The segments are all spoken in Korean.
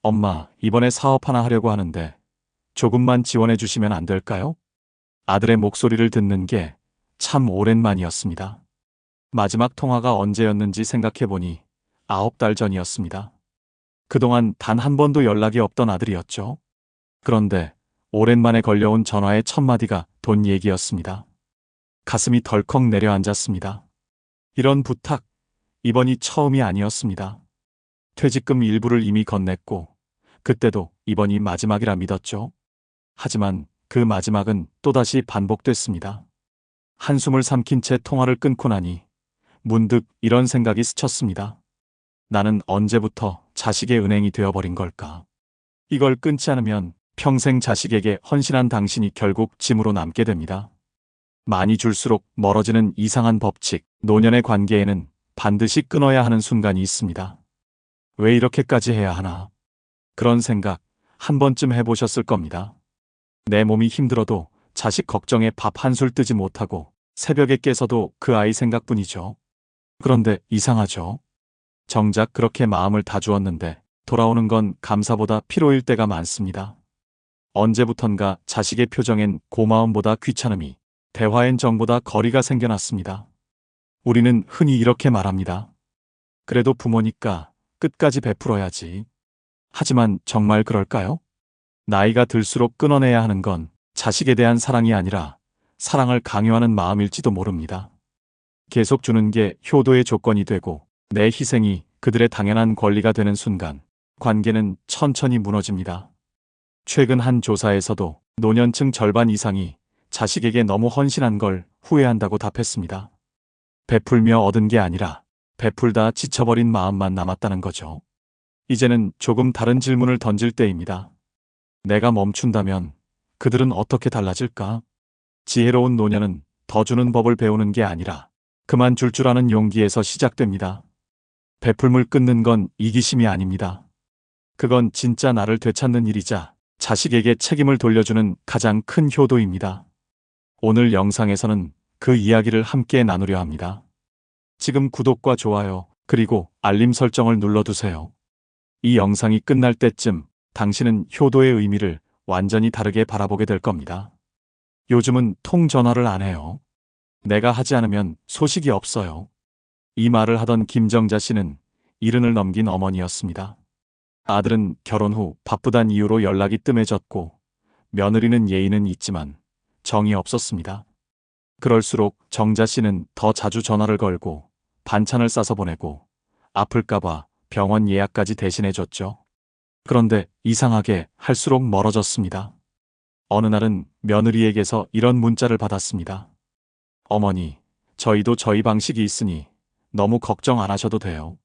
엄마, 이번에 사업 하나 하려고 하는데 조금만 지원해 주시면 안 될까요? 아들의 목소리를 듣는 게 참 오랜만이었습니다. 마지막 통화가 언제였는지 생각해 보니 9달 전이었습니다. 그동안 단 한 번도 연락이 없던 아들이었죠. 그런데 오랜만에 걸려온 전화의 첫 마디가 돈 얘기였습니다. 가슴이 덜컥 내려앉았습니다. 이런 부탁, 이번이 처음이 아니었습니다. 퇴직금 일부를 이미 건넸고 그때도 이번이 마지막이라 믿었죠. 하지만 그 마지막은 또다시 반복됐습니다. 한숨을 삼킨 채 통화를 끊고 나니 문득 이런 생각이 스쳤습니다. 나는 언제부터 자식의 은행이 되어버린 걸까? 이걸 끊지 않으면 평생 자식에게 헌신한 당신이 결국 짐으로 남게 됩니다. 많이 줄수록 멀어지는 이상한 법칙, 노년의 관계에는 반드시 끊어야 하는 순간이 있습니다. 왜 이렇게까지 해야 하나? 그런 생각 한 번쯤 해보셨을 겁니다. 내 몸이 힘들어도 자식 걱정에 밥 한술 뜨지 못하고 새벽에 깨서도 그 아이 생각뿐이죠. 그런데 이상하죠. 정작 그렇게 마음을 다 주었는데 돌아오는 건 감사보다 피로일 때가 많습니다. 언제부턴가 자식의 표정엔 고마움보다 귀찮음이, 대화엔 정보다 거리가 생겨났습니다. 우리는 흔히 이렇게 말합니다. 그래도 부모니까 끝까지 베풀어야지. 하지만 정말 그럴까요? 나이가 들수록 끊어내야 하는 건 자식에 대한 사랑이 아니라 사랑을 강요하는 마음일지도 모릅니다. 계속 주는 게 효도의 조건이 되고 내 희생이 그들의 당연한 권리가 되는 순간 관계는 천천히 무너집니다. 최근 한 조사에서도 노년층 절반 이상이 자식에게 너무 헌신한 걸 후회한다고 답했습니다. 베풀며 얻은 게 아니라 베풀다 지쳐버린 마음만 남았다는 거죠. 이제는 조금 다른 질문을 던질 때입니다. 내가 멈춘다면 그들은 어떻게 달라질까? 지혜로운 노년은 더 주는 법을 배우는 게 아니라 그만 줄 아는 용기에서 시작됩니다. 베풀물 끊는 건 이기심이 아닙니다. 그건 진짜 나를 되찾는 일이자 자식에게 책임을 돌려주는 가장 큰 효도입니다. 오늘 영상에서는 그 이야기를 함께 나누려 합니다. 지금 구독과 좋아요, 그리고 알림 설정을 눌러두세요. 이 영상이 끝날 때쯤 당신은 효도의 의미를 완전히 다르게 바라보게 될 겁니다. 요즘은 통전화를 안 해요. 내가 하지 않으면 소식이 없어요. 이 말을 하던 김정자 씨는 70을 넘긴 어머니였습니다. 아들은 결혼 후 바쁘단 이유로 연락이 뜸해졌고 며느리는 예의는 있지만 정이 없었습니다. 그럴수록 정자 씨는 더 자주 전화를 걸고 반찬을 싸서 보내고 아플까봐 병원 예약까지 대신해줬죠. 그런데 이상하게 할수록 멀어졌습니다. 어느 날은 며느리에게서 이런 문자를 받았습니다. 어머니, 저희도 저희 방식이 있으니 너무 걱정 안 하셔도 돼요.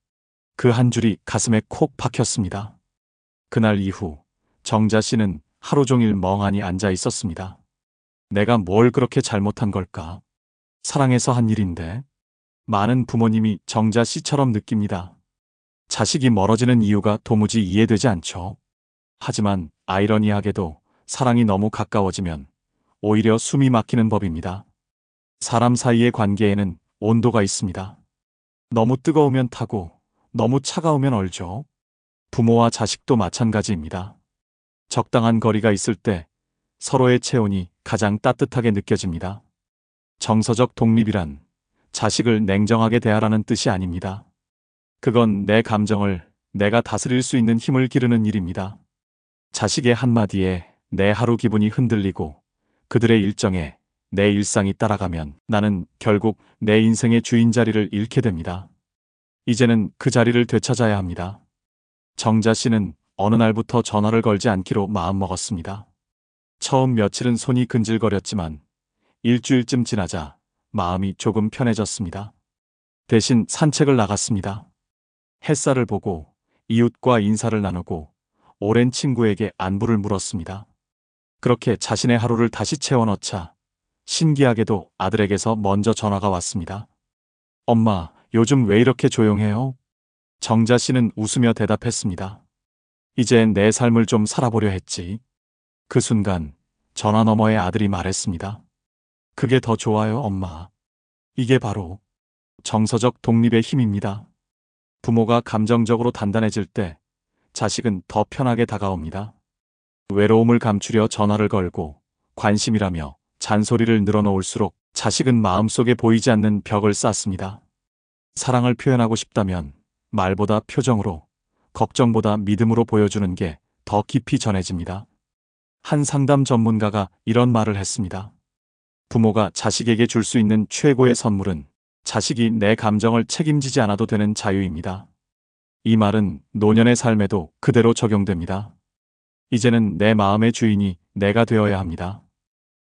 그 한 줄이 가슴에 콕 박혔습니다. 그날 이후 정자 씨는 하루 종일 멍하니 앉아 있었습니다. 내가 뭘 그렇게 잘못한 걸까? 사랑해서 한 일인데. 많은 부모님이 정자 씨처럼 느낍니다. 자식이 멀어지는 이유가 도무지 이해되지 않죠. 하지만 아이러니하게도 사랑이 너무 가까워지면 오히려 숨이 막히는 법입니다. 사람 사이의 관계에는 온도가 있습니다. 너무 뜨거우면 타고 너무 차가우면 얼죠. 부모와 자식도 마찬가지입니다. 적당한 거리가 있을 때 서로의 체온이 가장 따뜻하게 느껴집니다. 정서적 독립이란 자식을 냉정하게 대하라는 뜻이 아닙니다. 그건 내 감정을 내가 다스릴 수 있는 힘을 기르는 일입니다. 자식의 한마디에 내 하루 기분이 흔들리고 그들의 일정에 내 일상이 따라가면 나는 결국 내 인생의 주인 자리를 잃게 됩니다. 이제는 그 자리를 되찾아야 합니다. 정자 씨는 어느 날부터 전화를 걸지 않기로 마음먹었습니다. 처음 며칠은 손이 근질거렸지만 일주일쯤 지나자 마음이 조금 편해졌습니다. 대신 산책을 나갔습니다. 햇살을 보고 이웃과 인사를 나누고 오랜 친구에게 안부를 물었습니다. 그렇게 자신의 하루를 다시 채워넣자 신기하게도 아들에게서 먼저 전화가 왔습니다. 엄마, 요즘 왜 이렇게 조용해요? 정자 씨는 웃으며 대답했습니다. 이젠 내 삶을 좀 살아보려 했지. 그 순간 전화 너머의 아들이 말했습니다. 그게 더 좋아요, 엄마. 이게 바로 정서적 독립의 힘입니다. 부모가 감정적으로 단단해질 때 자식은 더 편하게 다가옵니다. 외로움을 감추려 전화를 걸고 관심이라며 잔소리를 늘어놓을수록 자식은 마음속에 보이지 않는 벽을 쌓습니다. 사랑을 표현하고 싶다면 말보다 표정으로, 걱정보다 믿음으로 보여주는 게 더 깊이 전해집니다. 한 상담 전문가가 이런 말을 했습니다. 부모가 자식에게 줄 수 있는 최고의 선물은 자식이 내 감정을 책임지지 않아도 되는 자유입니다. 이 말은 노년의 삶에도 그대로 적용됩니다. 이제는 내 마음의 주인이 내가 되어야 합니다.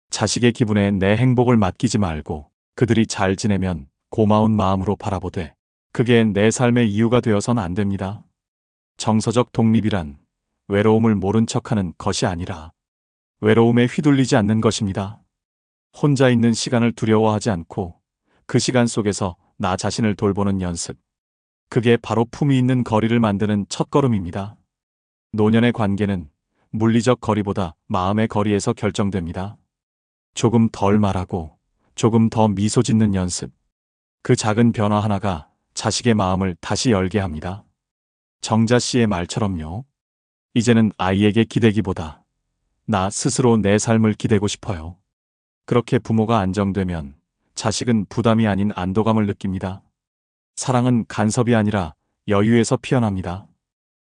자식의 기분에 내 행복을 맡기지 말고 그들이 잘 지내면 고마운 마음으로 바라보되 그게 내 삶의 이유가 되어선 안 됩니다. 정서적 독립이란 외로움을 모른 척하는 것이 아니라 외로움에 휘둘리지 않는 것입니다. 혼자 있는 시간을 두려워하지 않고 그 시간 속에서 나 자신을 돌보는 연습. 그게 바로 품위 있는 거리를 만드는 첫걸음입니다. 노년의 관계는 물리적 거리보다 마음의 거리에서 결정됩니다. 조금 덜 말하고 조금 더 미소 짓는 연습. 그 작은 변화 하나가 자식의 마음을 다시 열게 합니다. 정자 씨의 말처럼요. 이제는 아이에게 기대기보다 나 스스로 내 삶을 기대고 싶어요. 그렇게 부모가 안정되면 자식은 부담이 아닌 안도감을 느낍니다. 사랑은 간섭이 아니라 여유에서 피어납니다.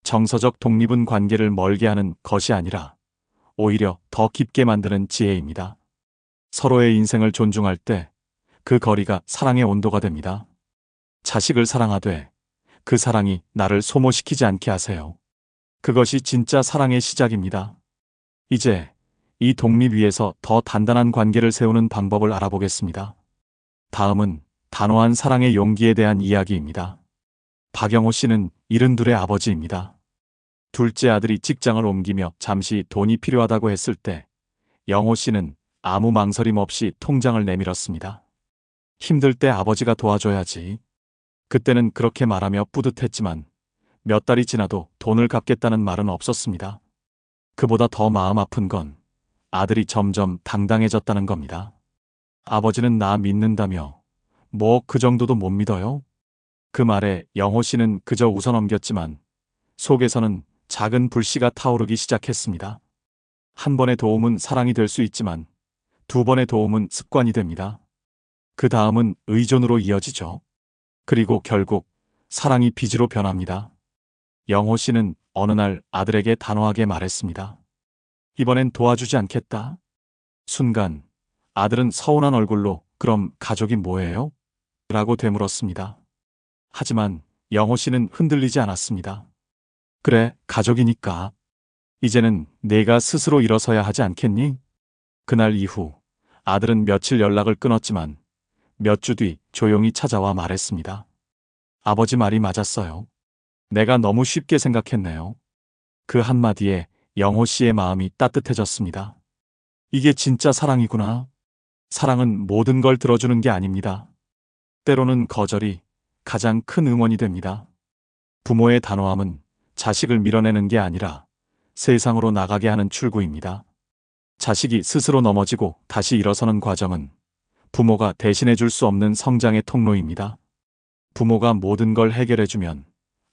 정서적 독립은 관계를 멀게 하는 것이 아니라 오히려 더 깊게 만드는 지혜입니다. 서로의 인생을 존중할 때 그 거리가 사랑의 온도가 됩니다. 자식을 사랑하되 그 사랑이 나를 소모시키지 않게 하세요. 그것이 진짜 사랑의 시작입니다. 이제 이 독립 위에서 더 단단한 관계를 세우는 방법을 알아보겠습니다. 다음은 단호한 사랑의 용기에 대한 이야기입니다. 박영호 씨는 72의 아버지입니다. 둘째 아들이 직장을 옮기며 잠시 돈이 필요하다고 했을 때 영호 씨는 아무 망설임 없이 통장을 내밀었습니다. 힘들 때 아버지가 도와줘야지. 그때는 그렇게 말하며 뿌듯했지만 몇 달이 지나도 돈을 갚겠다는 말은 없었습니다. 그보다 더 마음 아픈 건 아들이 점점 당당해졌다는 겁니다. 아버지는 나 믿는다며 뭐 그 정도도 못 믿어요? 그 말에 영호 씨는 그저 웃어넘겼지만 속에서는 작은 불씨가 타오르기 시작했습니다. 한 번의 도움은 사랑이 될 수 있지만 두 번의 도움은 습관이 됩니다. 그 다음은 의존으로 이어지죠. 그리고 결국 사랑이 빚으로 변합니다. 영호 씨는 어느 날 아들에게 단호하게 말했습니다. 이번엔 도와주지 않겠다. 순간 아들은 서운한 얼굴로 그럼 가족이 뭐예요? 라고 되물었습니다. 하지만 영호 씨는 흔들리지 않았습니다. 그래, 가족이니까. 이제는 내가 스스로 일어서야 하지 않겠니? 그날 이후 아들은 며칠 연락을 끊었지만 몇 주 뒤 조용히 찾아와 말했습니다. 아버지 말이 맞았어요. 내가 너무 쉽게 생각했네요. 그 한마디에 영호 씨의 마음이 따뜻해졌습니다. 이게 진짜 사랑이구나. 사랑은 모든 걸 들어주는 게 아닙니다. 때로는 거절이 가장 큰 응원이 됩니다. 부모의 단호함은 자식을 밀어내는 게 아니라 세상으로 나가게 하는 출구입니다. 자식이 스스로 넘어지고 다시 일어서는 과정은 부모가 대신해 줄 수 없는 성장의 통로입니다. 부모가 모든 걸 해결해주면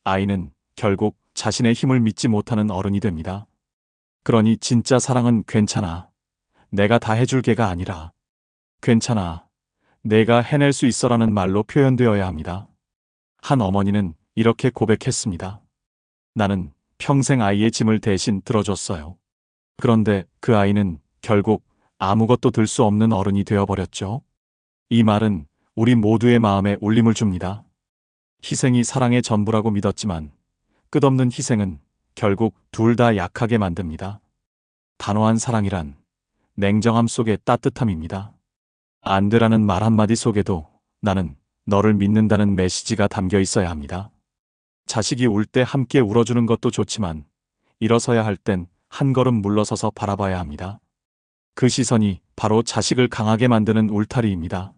아이는 결국 자신의 힘을 믿지 못하는 어른이 됩니다. 그러니 진짜 사랑은 괜찮아. 내가 다 해줄 게가 아니라 괜찮아. 내가 해낼 수 있어라는 말로 표현되어야 합니다. 한 어머니는 이렇게 고백했습니다. 나는 평생 아이의 짐을 대신 들어줬어요. 그런데 그 아이는 결국 아무것도 들 수 없는 어른이 되어버렸죠. 이 말은 우리 모두의 마음에 울림을 줍니다. 희생이 사랑의 전부라고 믿었지만 끝없는 희생은 결국 둘 다 약하게 만듭니다. 단호한 사랑이란 냉정함 속의 따뜻함입니다. 안 되라는 말 한마디 속에도 나는 너를 믿는다는 메시지가 담겨 있어야 합니다. 자식이 울 때 함께 울어주는 것도 좋지만 일어서야 할 땐 한 걸음 물러서서 바라봐야 합니다. 그 시선이 바로 자식을 강하게 만드는 울타리입니다.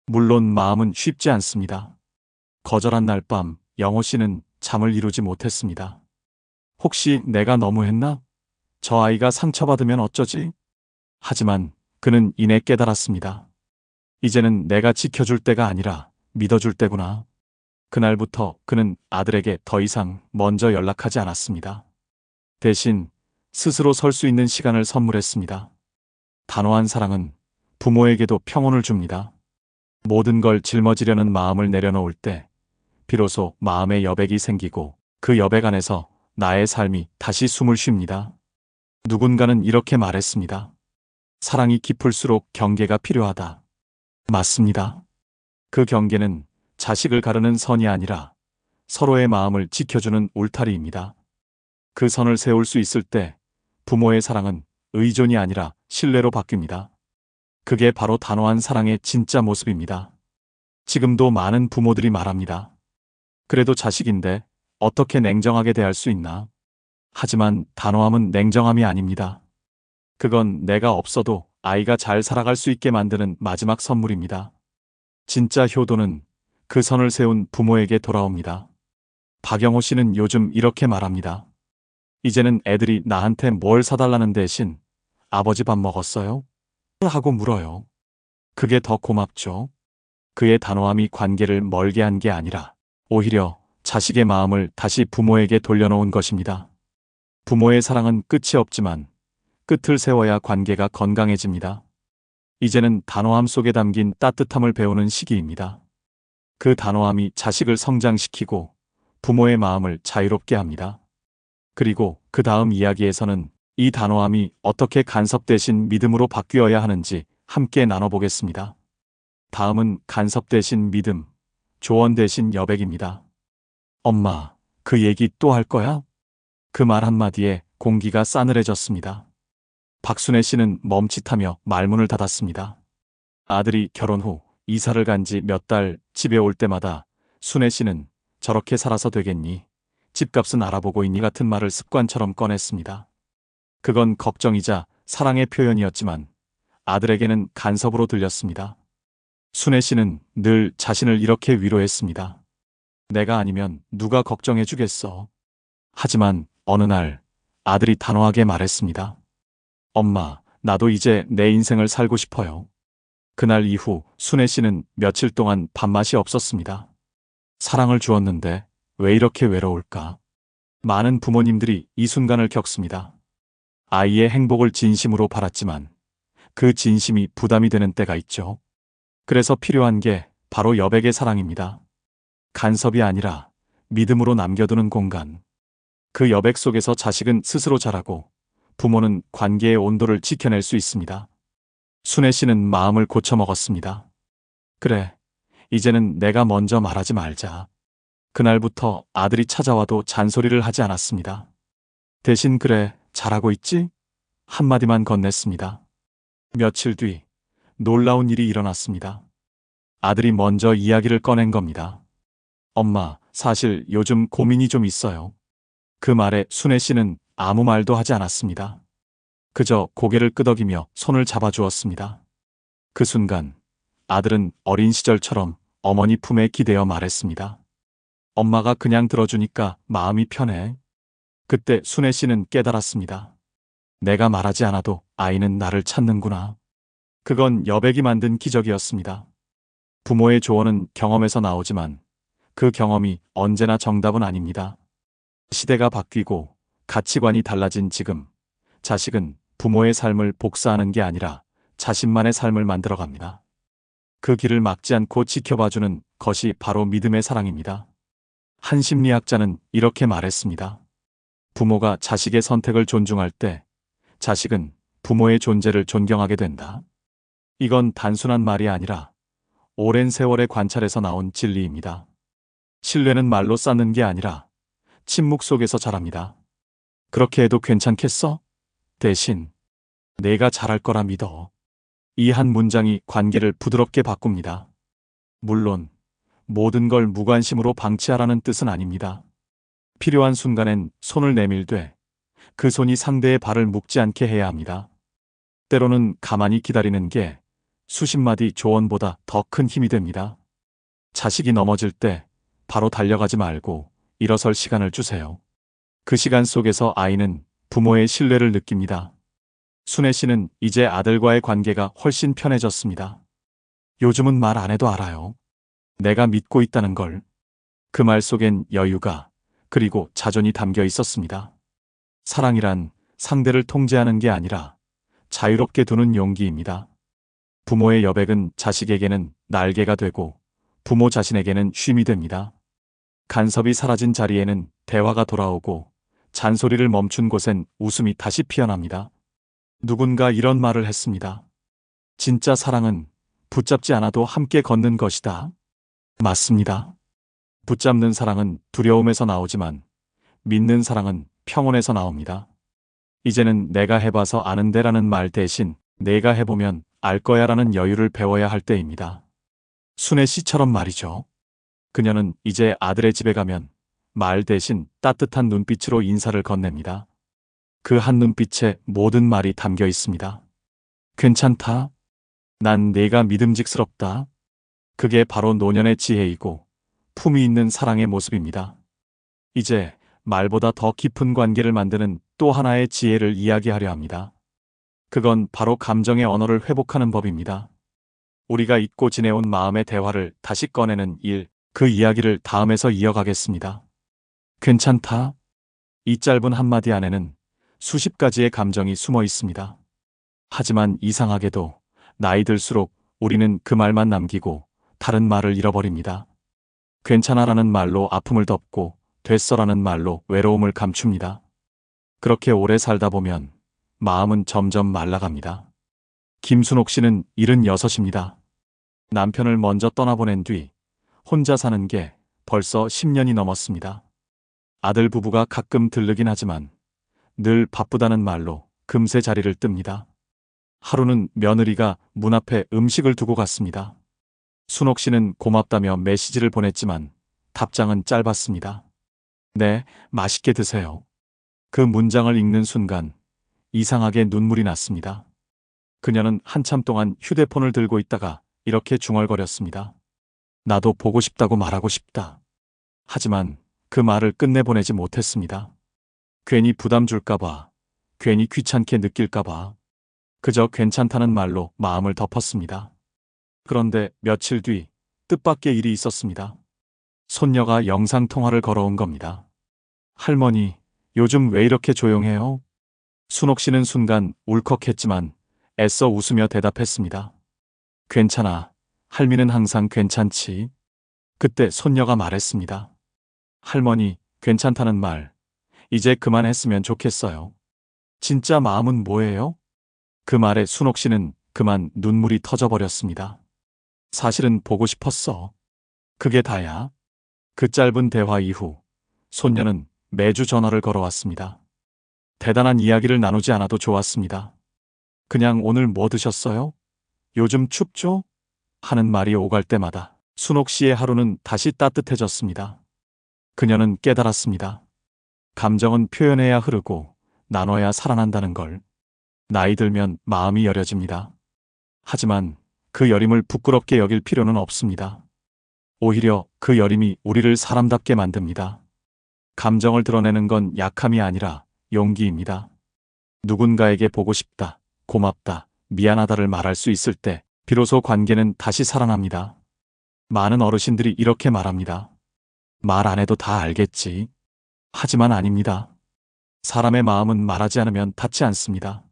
물론 마음은 쉽지 않습니다. 거절한 날 밤 영호 씨는 잠을 이루지 못했습니다. 혹시 내가 너무했나? 저 아이가 상처받으면 어쩌지? 하지만 그는 이내 깨달았습니다. 이제는 내가 지켜줄 때가 아니라 믿어줄 때구나. 그날부터 그는 아들에게 더 이상 먼저 연락하지 않았습니다. 대신 스스로 설 수 있는 시간을 선물했습니다. 단호한 사랑은 부모에게도 평온을 줍니다. 모든 걸 짊어지려는 마음을 내려놓을 때 비로소 마음의 여백이 생기고 그 여백 안에서 나의 삶이 다시 숨을 쉽니다. 누군가는 이렇게 말했습니다. 사랑이 깊을수록 경계가 필요하다. 맞습니다. 그 경계는 자식을 가르는 선이 아니라 서로의 마음을 지켜주는 울타리입니다. 그 선을 세울 수 있을 때 부모의 사랑은 의존이 아니라 신뢰로 바뀝니다. 그게 바로 단호한 사랑의 진짜 모습입니다. 지금도 많은 부모들이 말합니다. 그래도 자식인데 어떻게 냉정하게 대할 수 있나? 하지만 단호함은 냉정함이 아닙니다. 그건 내가 없어도 아이가 잘 살아갈 수 있게 만드는 마지막 선물입니다. 진짜 효도는 그 선을 세운 부모에게 돌아옵니다. 박영호 씨는 요즘 이렇게 말합니다. 이제는 애들이 나한테 뭘 사달라는 대신 아버지 밥 먹었어요? 하고 물어요. 그게 더 고맙죠. 그의 단호함이 관계를 멀게 한 게 아니라 오히려 자식의 마음을 다시 부모에게 돌려놓은 것입니다. 부모의 사랑은 끝이 없지만 끝을 세워야 관계가 건강해집니다. 이제는 단호함 속에 담긴 따뜻함을 배우는 시기입니다. 그 단호함이 자식을 성장시키고 부모의 마음을 자유롭게 합니다. 그리고 그 다음 이야기에서는 이 단호함이 어떻게 간섭 대신 믿음으로 바뀌어야 하는지 함께 나눠보겠습니다. 다음은 간섭 대신 믿음, 조언 대신 여백입니다. 엄마, 그 얘기 또 할 거야? 그 말 한마디에 공기가 싸늘해졌습니다. 박순애 씨는 멈칫하며 말문을 닫았습니다. 아들이 결혼 후 이사를 간 지 몇 달 집에 올 때마다 순애 씨는 저렇게 살아서 되겠니? 집값은 알아보고 있니? 같은 말을 습관처럼 꺼냈습니다. 그건 걱정이자 사랑의 표현이었지만 아들에게는 간섭으로 들렸습니다. 순애 씨는 늘 자신을 이렇게 위로했습니다. 내가 아니면 누가 걱정해 주겠어. 하지만 어느 날 아들이 단호하게 말했습니다. 엄마, 나도 이제 내 인생을 살고 싶어요. 그날 이후 순애 씨는 며칠 동안 밥맛이 없었습니다. 사랑을 주었는데 왜 이렇게 외로울까? 많은 부모님들이 이 순간을 겪습니다. 아이의 행복을 진심으로 바랐지만 그 진심이 부담이 되는 때가 있죠. 그래서 필요한 게 바로 여백의 사랑입니다. 간섭이 아니라 믿음으로 남겨두는 공간. 그 여백 속에서 자식은 스스로 자라고 부모는 관계의 온도를 지켜낼 수 있습니다. 순애 씨는 마음을 고쳐먹었습니다. 그래, 이제는 내가 먼저 말하지 말자. 그날부터 아들이 찾아와도 잔소리를 하지 않았습니다. 대신 그래, 잘하고 있지? 한마디만 건넸습니다. 며칠 뒤 놀라운 일이 일어났습니다. 아들이 먼저 이야기를 꺼낸 겁니다. 엄마, 사실 요즘 고민이 좀 있어요. 그 말에 순애 씨는 아무 말도 하지 않았습니다. 그저 고개를 끄덕이며 손을 잡아주었습니다. 그 순간 아들은 어린 시절처럼 어머니 품에 기대어 말했습니다. 엄마가 그냥 들어주니까 마음이 편해. 그때 순애 씨는 깨달았습니다. 내가 말하지 않아도 아이는 나를 찾는구나. 그건 여백이 만든 기적이었습니다. 부모의 조언은 경험에서 나오지만 그 경험이 언제나 정답은 아닙니다. 시대가 바뀌고 가치관이 달라진 지금, 자식은 부모의 삶을 복사하는 게 아니라 자신만의 삶을 만들어갑니다. 그 길을 막지 않고 지켜봐주는 것이 바로 믿음의 사랑입니다. 한 심리학자는 이렇게 말했습니다. 부모가 자식의 선택을 존중할 때 자식은 부모의 존재를 존경하게 된다. 이건 단순한 말이 아니라 오랜 세월의 관찰에서 나온 진리입니다. 신뢰는 말로 쌓는 게 아니라 침묵 속에서 자랍니다. 그렇게 해도 괜찮겠어? 대신 내가 잘할 거라 믿어. 이 한 문장이 관계를 부드럽게 바꿉니다. 물론 모든 걸 무관심으로 방치하라는 뜻은 아닙니다. 필요한 순간엔 손을 내밀되 그 손이 상대의 발을 묶지 않게 해야 합니다. 때로는 가만히 기다리는 게 수십 마디 조언보다 더 큰 힘이 됩니다. 자식이 넘어질 때 바로 달려가지 말고 일어설 시간을 주세요. 그 시간 속에서 아이는 부모의 신뢰를 느낍니다. 순애 씨는 이제 아들과의 관계가 훨씬 편해졌습니다. 요즘은 말 안 해도 알아요. 내가 믿고 있다는 걸. 그 말 속엔 여유가 그리고 자존이 담겨 있었습니다. 사랑이란 상대를 통제하는 게 아니라 자유롭게 두는 용기입니다. 부모의 여백은 자식에게는 날개가 되고 부모 자신에게는 쉼이 됩니다. 간섭이 사라진 자리에는 대화가 돌아오고 잔소리를 멈춘 곳엔 웃음이 다시 피어납니다. 누군가 이런 말을 했습니다. 진짜 사랑은 붙잡지 않아도 함께 걷는 것이다. 맞습니다. 붙잡는 사랑은 두려움에서 나오지만 믿는 사랑은 평온에서 나옵니다. 이제는 내가 해봐서 아는데라는 말 대신 내가 해보면 알 거야라는 여유를 배워야 할 때입니다. 순애 씨처럼 말이죠. 그녀는 이제 아들의 집에 가면 말 대신 따뜻한 눈빛으로 인사를 건넵니다. 그 한 눈빛에 모든 말이 담겨 있습니다. 괜찮다. 난 네가 믿음직스럽다. 그게 바로 노년의 지혜이고 품위 있는 사랑의 모습입니다. 이제 말보다 더 깊은 관계를 만드는 또 하나의 지혜를 이야기하려 합니다. 그건 바로 감정의 언어를 회복하는 법입니다. 우리가 잊고 지내온 마음의 대화를 다시 꺼내는 일, 그 이야기를 다음에서 이어가겠습니다. 괜찮다. 이 짧은 한마디 안에는 수십 가지의 감정이 숨어 있습니다. 하지만 이상하게도 나이 들수록 우리는 그 말만 남기고 다른 말을 잃어버립니다. 괜찮아라는 말로 아픔을 덮고 됐어라는 말로 외로움을 감춥니다. 그렇게 오래 살다 보면 마음은 점점 말라갑니다. 김순옥 씨는 76입니다. 남편을 먼저 떠나보낸 뒤 혼자 사는 게 벌써 10년이 넘었습니다. 아들 부부가 가끔 들르긴 하지만 늘 바쁘다는 말로 금세 자리를 뜹니다. 하루는 며느리가 문 앞에 음식을 두고 갔습니다. 순옥 씨는 고맙다며 메시지를 보냈지만 답장은 짧았습니다. 네, 맛있게 드세요. 그 문장을 읽는 순간 이상하게 눈물이 났습니다. 그녀는 한참 동안 휴대폰을 들고 있다가 이렇게 중얼거렸습니다. 나도 보고 싶다고 말하고 싶다. 하지만 그 말을 끝내보내지 못했습니다. 괜히 부담 줄까봐, 괜히 귀찮게 느낄까봐, 그저 괜찮다는 말로 마음을 덮었습니다. 그런데 며칠 뒤 뜻밖의 일이 있었습니다. 손녀가 영상통화를 걸어온 겁니다. 할머니, 요즘 왜 이렇게 조용해요? 순옥 씨는 순간 울컥했지만 애써 웃으며 대답했습니다. 괜찮아. 할미는 항상 괜찮지. 그때 손녀가 말했습니다. 할머니, 괜찮다는 말, 이제 그만했으면 좋겠어요. 진짜 마음은 뭐예요? 그 말에 순옥 씨는 그만 눈물이 터져버렸습니다. 사실은 보고 싶었어. 그게 다야. 그 짧은 대화 이후 손녀는 매주 전화를 걸어왔습니다. 대단한 이야기를 나누지 않아도 좋았습니다. 그냥 오늘 뭐 드셨어요? 요즘 춥죠? 하는 말이 오갈 때마다 순옥 씨의 하루는 다시 따뜻해졌습니다. 그녀는 깨달았습니다. 감정은 표현해야 흐르고 나눠야 살아난다는 걸. 나이 들면 마음이 여려집니다. 하지만 그 여림을 부끄럽게 여길 필요는 없습니다. 오히려 그 여림이 우리를 사람답게 만듭니다. 감정을 드러내는 건 약함이 아니라 용기입니다. 누군가에게 보고 싶다, 고맙다, 미안하다를 말할 수 있을 때 비로소 관계는 다시 살아납니다. 많은 어르신들이 이렇게 말합니다. 말 안 해도 다 알겠지. 하지만 아닙니다. 사람의 마음은 말하지 않으면 닿지 않습니다.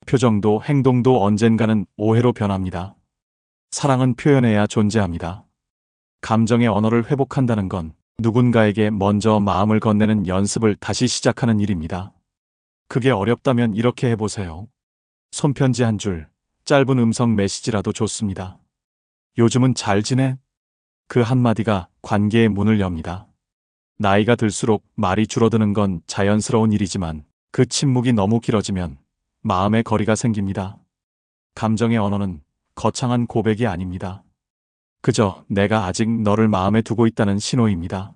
표정도 행동도 언젠가는 오해로 변합니다. 사랑은 표현해야 존재합니다. 감정의 언어를 회복한다는 건 누군가에게 먼저 마음을 건네는 연습을 다시 시작하는 일입니다. 그게 어렵다면 이렇게 해보세요. 손편지 한 줄, 짧은 음성 메시지라도 좋습니다. 요즘은 잘 지내? 그 한마디가 관계의 문을 엽니다. 나이가 들수록 말이 줄어드는 건 자연스러운 일이지만 그 침묵이 너무 길어지면 마음의 거리가 생깁니다. 감정의 언어는 거창한 고백이 아닙니다. 그저 내가 아직 너를 마음에 두고 있다는 신호입니다.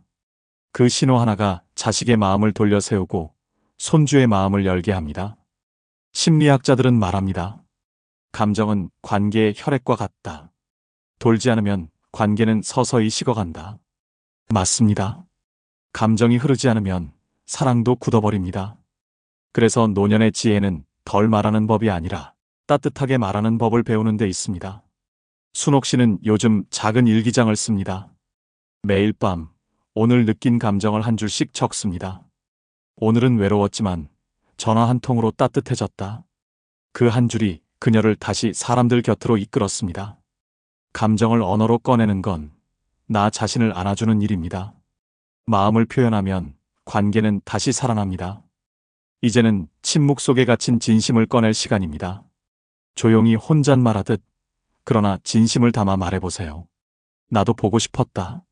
그 신호 하나가 자식의 마음을 돌려 세우고 손주의 마음을 열게 합니다. 심리학자들은 말합니다. 감정은 관계의 혈액과 같다. 돌지 않으면 관계는 서서히 식어간다. 맞습니다. 감정이 흐르지 않으면 사랑도 굳어버립니다. 그래서 노년의 지혜는 덜 말하는 법이 아니라 따뜻하게 말하는 법을 배우는 데 있습니다. 순옥 씨는 요즘 작은 일기장을 씁니다. 매일 밤 오늘 느낀 감정을 한 줄씩 적습니다. 오늘은 외로웠지만 전화 한 통으로 따뜻해졌다. 그 한 줄이 그녀를 다시 사람들 곁으로 이끌었습니다. 감정을 언어로 꺼내는 건 나 자신을 안아주는 일입니다. 마음을 표현하면 관계는 다시 살아납니다. 이제는 침묵 속에 갇힌 진심을 꺼낼 시간입니다. 조용히 혼잣말하듯 그러나 진심을 담아 말해보세요. 나도 보고 싶었다.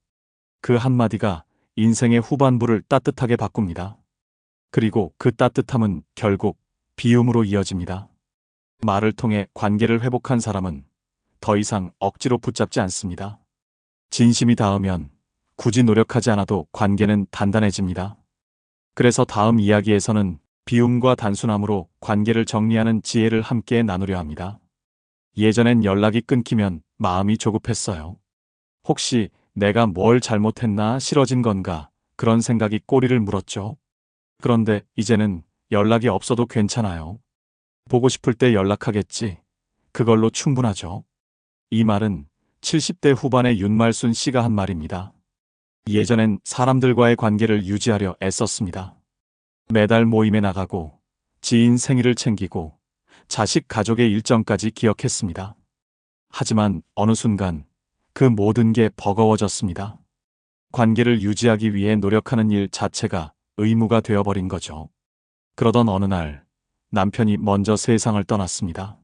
그 한마디가 인생의 후반부를 따뜻하게 바꿉니다. 그리고 그 따뜻함은 결국 비움으로 이어집니다. 말을 통해 관계를 회복한 사람은 더 이상 억지로 붙잡지 않습니다. 진심이 닿으면 굳이 노력하지 않아도 관계는 단단해집니다. 그래서 다음 이야기에서는 비움과 단순함으로 관계를 정리하는 지혜를 함께 나누려 합니다. 예전엔 연락이 끊기면 마음이 조급했어요. 혹시 내가 뭘 잘못했나 싫어진 건가 그런 생각이 꼬리를 물었죠. 그런데 이제는 연락이 없어도 괜찮아요. 보고 싶을 때 연락하겠지. 그걸로 충분하죠. 이 말은 70대 후반의 윤말순 씨가 한 말입니다. 예전엔 사람들과의 관계를 유지하려 애썼습니다. 매달 모임에 나가고 지인 생일을 챙기고 자식 가족의 일정까지 기억했습니다. 하지만 어느 순간 그 모든 게 버거워졌습니다. 관계를 유지하기 위해 노력하는 일 자체가 의무가 되어버린 거죠. 그러던 어느 날 남편이 먼저 세상을 떠났습니다.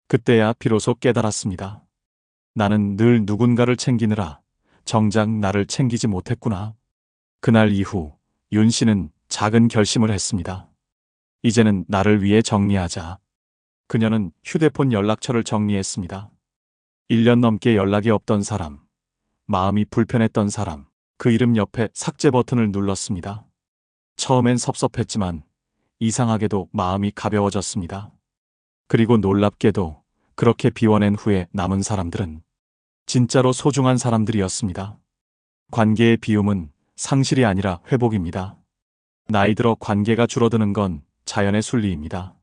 그때야 비로소 깨달았습니다. 나는 늘 누군가를 챙기느라 정작 나를 챙기지 못했구나. 그날 이후 윤 씨는 작은 결심을 했습니다. 이제는 나를 위해 정리하자. 그녀는 휴대폰 연락처를 정리했습니다. 1년 넘게 연락이 없던 사람, 마음이 불편했던 사람, 그 이름 옆에 삭제 버튼을 눌렀습니다. 처음엔 섭섭했지만 이상하게도 마음이 가벼워졌습니다. 그리고 놀랍게도 그렇게 비워낸 후에 남은 사람들은 진짜로 소중한 사람들이었습니다. 관계의 비움은 상실이 아니라 회복입니다. 나이 들어 관계가 줄어드는 건 자연의 순리입니다.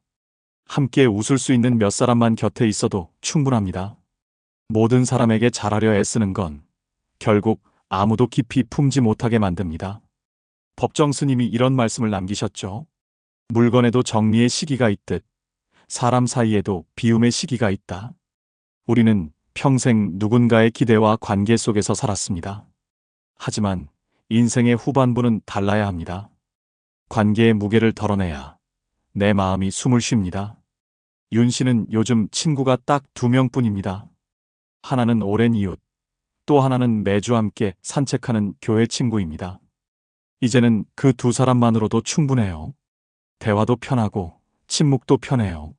함께 웃을 수 있는 몇 사람만 곁에 있어도 충분합니다. 모든 사람에게 잘하려 애쓰는 건 결국 아무도 깊이 품지 못하게 만듭니다. 법정 스님이 이런 말씀을 남기셨죠. 물건에도 정리의 시기가 있듯 사람 사이에도 비움의 시기가 있다. 우리는 평생 누군가의 기대와 관계 속에서 살았습니다. 하지만 인생의 후반부는 달라야 합니다. 관계의 무게를 덜어내야 내 마음이 숨을 쉽니다. 윤 씨는 요즘 친구가 딱 2명뿐입니다. 하나는 오랜 이웃, 또 하나는 매주 함께 산책하는 교회 친구입니다. 이제는 그 2사람만으로도 충분해요. 대화도 편하고 침묵도 편해요.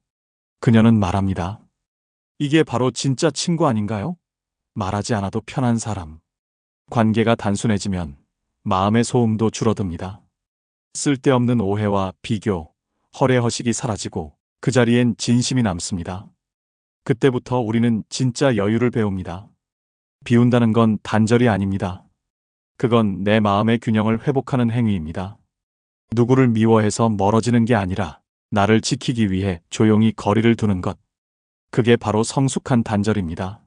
그녀는 말합니다. 이게 바로 진짜 친구 아닌가요? 말하지 않아도 편한 사람. 관계가 단순해지면 마음의 소음도 줄어듭니다. 쓸데없는 오해와 비교, 허례허식이 사라지고 그 자리엔 진심이 남습니다. 그때부터 우리는 진짜 여유를 배웁니다. 비운다는 건 단절이 아닙니다. 그건 내 마음의 균형을 회복하는 행위입니다. 누구를 미워해서 멀어지는 게 아니라 나를 지키기 위해 조용히 거리를 두는 것. 그게 바로 성숙한 단절입니다.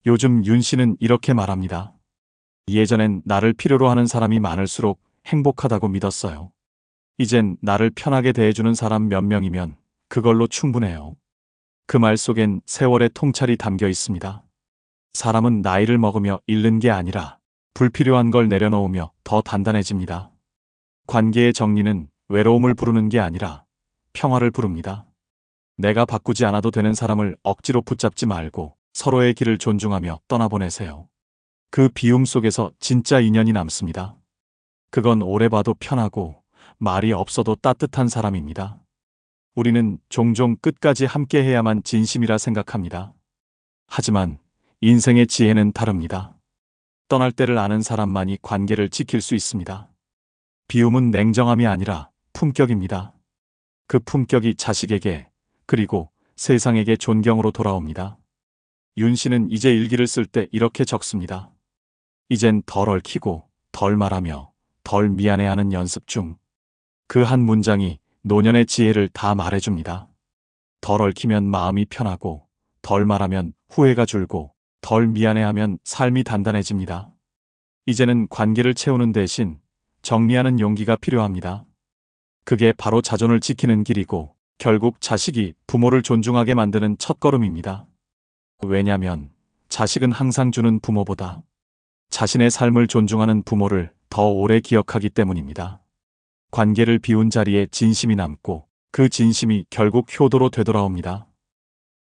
요즘 윤 씨는 이렇게 말합니다. 예전엔 나를 필요로 하는 사람이 많을수록 행복하다고 믿었어요. 이젠 나를 편하게 대해주는 사람 몇 명이면 그걸로 충분해요. 그 말 속엔 세월의 통찰이 담겨 있습니다. 사람은 나이를 먹으며 잃는 게 아니라 불필요한 걸 내려놓으며 더 단단해집니다. 관계의 정리는 외로움을 부르는 게 아니라 평화를 부릅니다. 내가 바꾸지 않아도 되는 사람을 억지로 붙잡지 말고 서로의 길을 존중하며 떠나보내세요. 그 비움 속에서 진짜 인연이 남습니다. 그건 오래 봐도 편하고 말이 없어도 따뜻한 사람입니다. 우리는 종종 끝까지 함께 해야만 진심이라 생각합니다. 하지만 인생의 지혜는 다릅니다. 떠날 때를 아는 사람만이 관계를 지킬 수 있습니다. 비움은 냉정함이 아니라 품격입니다. 그 품격이 자식에게 그리고 세상에게 존경으로 돌아옵니다. 윤 씨는 이제 일기를 쓸 때 이렇게 적습니다. 이젠 덜 얽히고 덜 말하며 덜 미안해하는 연습 중. 그 한 문장이 노년의 지혜를 다 말해줍니다. 덜 얽히면 마음이 편하고 덜 말하면 후회가 줄고 덜 미안해하면 삶이 단단해집니다. 이제는 관계를 채우는 대신 정리하는 용기가 필요합니다. 그게 바로 자존을 지키는 길이고 결국 자식이 부모를 존중하게 만드는 첫걸음입니다. 왜냐면 자식은 항상 주는 부모보다 자신의 삶을 존중하는 부모를 더 오래 기억하기 때문입니다. 관계를 비운 자리에 진심이 남고 그 진심이 결국 효도로 되돌아옵니다.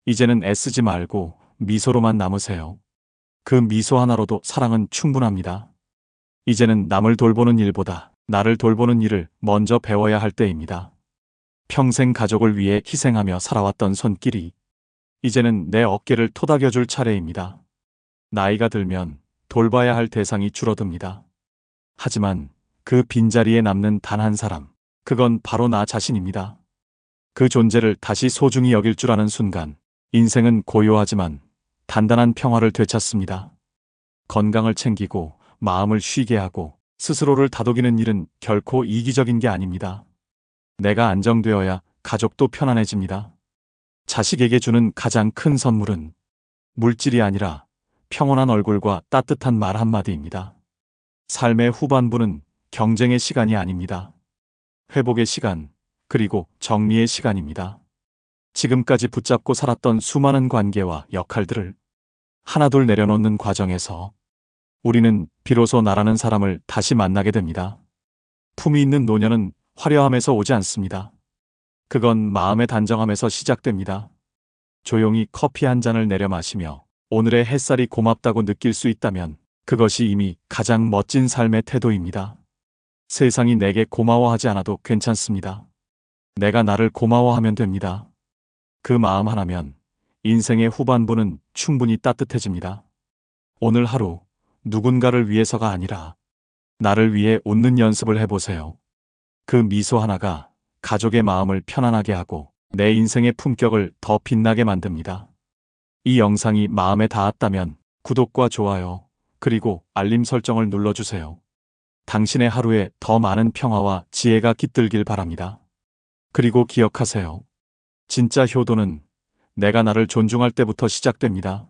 이제는 애쓰지 말고 미소로만 남으세요. 그 미소 하나로도 사랑은 충분합니다. 이제는 남을 돌보는 일보다 나를 돌보는 일을 먼저 배워야 할 때입니다. 평생 가족을 위해 희생하며 살아왔던 손길이 이제는 내 어깨를 토닥여줄 차례입니다. 나이가 들면 돌봐야 할 대상이 줄어듭니다. 하지만 그 빈자리에 남는 단 한 사람, 그건 바로 나 자신입니다. 그 존재를 다시 소중히 여길 줄 아는 순간, 인생은 고요하지만 단단한 평화를 되찾습니다. 건강을 챙기고 마음을 쉬게 하고 스스로를 다독이는 일은 결코 이기적인 게 아닙니다. 내가 안정되어야 가족도 편안해집니다. 자식에게 주는 가장 큰 선물은 물질이 아니라 평온한 얼굴과 따뜻한 말 한마디입니다. 삶의 후반부는 경쟁의 시간이 아닙니다. 회복의 시간, 그리고 정리의 시간입니다. 지금까지 붙잡고 살았던 수많은 관계와 역할들을 하나둘 내려놓는 과정에서 우리는 비로소 나라는 사람을 다시 만나게 됩니다. 품이 있는 노년은 화려함에서 오지 않습니다. 그건 마음의 단정함에서 시작됩니다. 조용히 커피 한 잔을 내려 마시며 오늘의 햇살이 고맙다고 느낄 수 있다면 그것이 이미 가장 멋진 삶의 태도입니다. 세상이 내게 고마워하지 않아도 괜찮습니다. 내가 나를 고마워하면 됩니다. 그 마음 하나면 인생의 후반부는 충분히 따뜻해집니다. 오늘 하루 누군가를 위해서가 아니라 나를 위해 웃는 연습을 해보세요. 그 미소 하나가 가족의 마음을 편안하게 하고 내 인생의 품격을 더 빛나게 만듭니다. 이 영상이 마음에 닿았다면 구독과 좋아요, 그리고 알림 설정을 눌러주세요. 당신의 하루에 더 많은 평화와 지혜가 깃들길 바랍니다. 그리고 기억하세요. 진짜 효도는 내가 나를 존중할 때부터 시작됩니다.